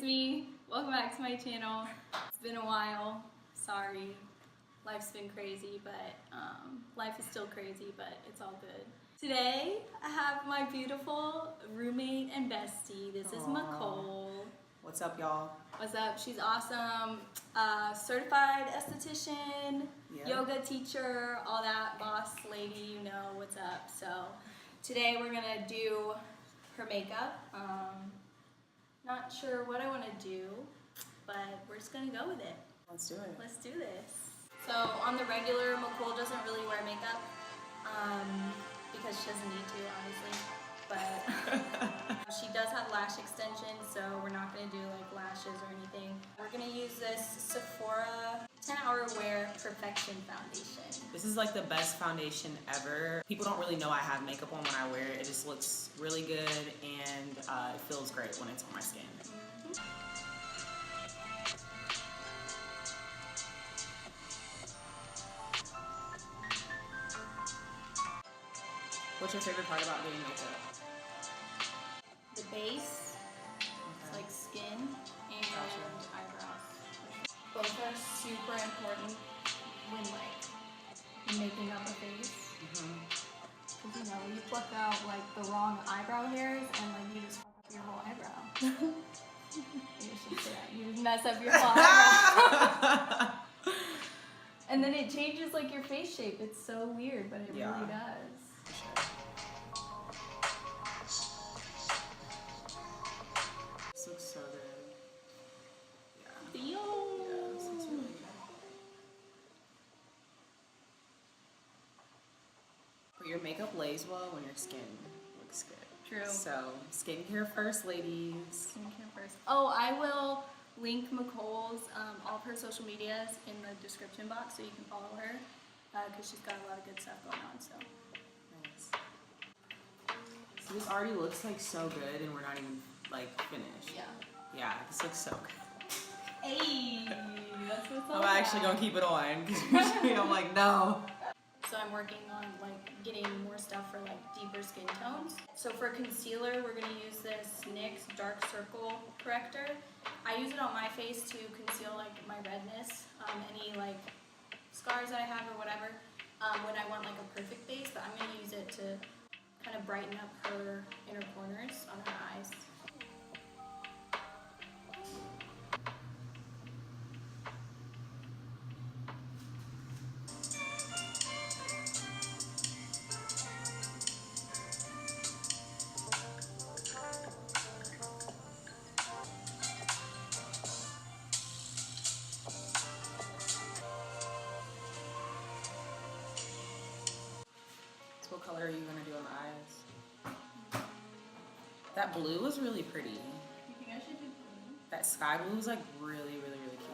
it's me. Welcome back to my channel. It's been a while. Sorry. Life's been crazy, but life is still crazy, but it's all good. Today, I have my beautiful roommate and bestie. This is Macole. What's up, y'all? What's up? She's awesome. Certified esthetician, yoga teacher, all that boss lady, you know what's up. So today we're gonna do her makeup. Not sure what I want to do, but we're just gonna go with it. Let's do it. Let's do this. So on the regular, Macole doesn't really wear makeup because she doesn't need to, obviously. But she does have lash extensions, so we're not going to do like lashes or anything. We're going to use this Sephora 10-Hour Wear Perfection Foundation. This is like the best foundation ever. People don't really know I have makeup on when I wear it. It just looks really good and it feels great when it's on my skin. What's your favorite part about doing makeup? The base, it's like skin and eyebrows. Both are super important when like making up a face. Because you know, you pluck out like the wrong eyebrow hairs and like you just fuck up your whole eyebrow. You should say that. You just mess up your whole eyebrow. And then it changes like your face shape. It's so weird, but it really does. This looks so good. Yeah. Theo. Yeah, this looks really good. But your makeup lays well when your skin looks good. True. So, skincare first, ladies. Skincare first. Oh, I will link Macole's, all of her social medias in the description box so you can follow her because she's got a lot of good stuff going on. So. Nice. So this already looks like so good and we're not even like finished. Yeah. Yeah, this looks so good. Hey, that's what's up. I'm actually gonna keep it on because usually I'm like, no. So I'm working on like getting more stuff for like deeper skin tones. So for concealer, we're gonna use this NYX Dark Circle Corrector. I use it on my face to conceal like my redness, any like scars that I have or whatever, when I want like a perfect base, but I'm gonna use it to kind of brighten up her inner corners on her eyes. What color are you gonna do on the eyes? That blue was really pretty. You think I should do blue? That sky blue was like really, really, really cute.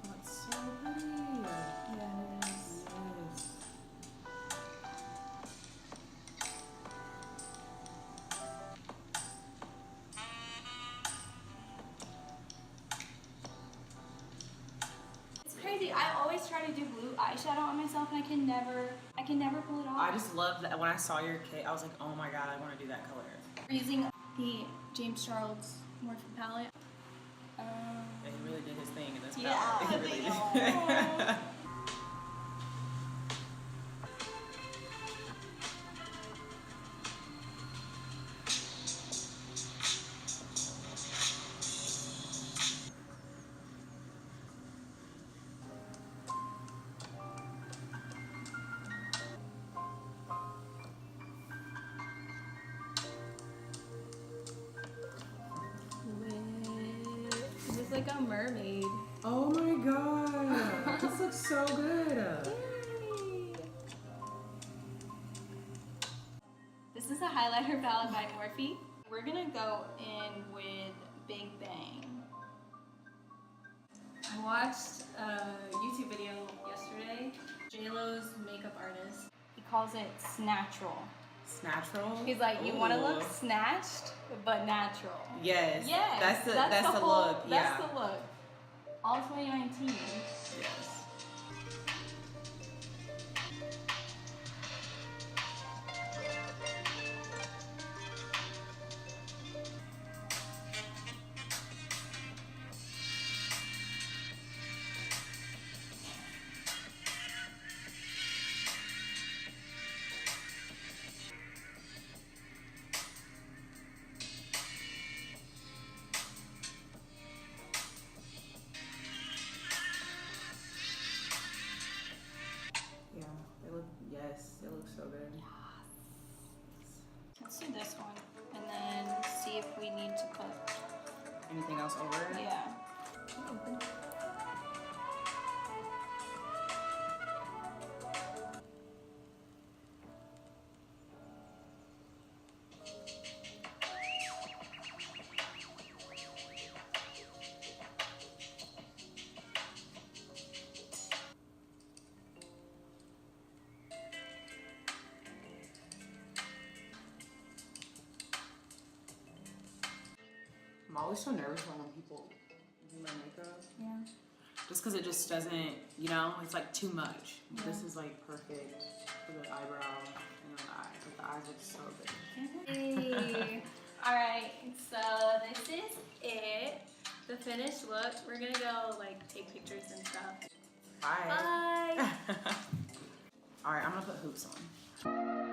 Oh, it's so pretty. Yeah, it is. Yes. I always try to do blue eyeshadow on myself and I can never pull it off. I just love that. When I saw your kit, I was like, oh my god, I want to do that color. We're using the James Charles Morphe palette. Yeah, he really did his thing in this Yeah, palette. He really did. It's like a mermaid. Oh my god, this looks so good. Yay. This is a highlighter palette by Morphe. We're gonna go in with Big Bang. I watched a YouTube video yesterday. JLo's makeup artist. He calls it snatchral. Natural. He's like, you want to look snatched, but natural. Yes. Yes. That's the whole, look. That's Yeah. the look. All 2019. Yes. anything else over it? Yeah. I'm always so nervous when people do my makeup. Yeah. Just because it just doesn't, you know, it's like too much. Yeah. This is like perfect for the eyebrow and the eye. But the eyes look so good. Hey. Alright, so this is it. The finished look. We're gonna go like take pictures and stuff. Bye. Bye. Alright, I'm gonna put hoops on.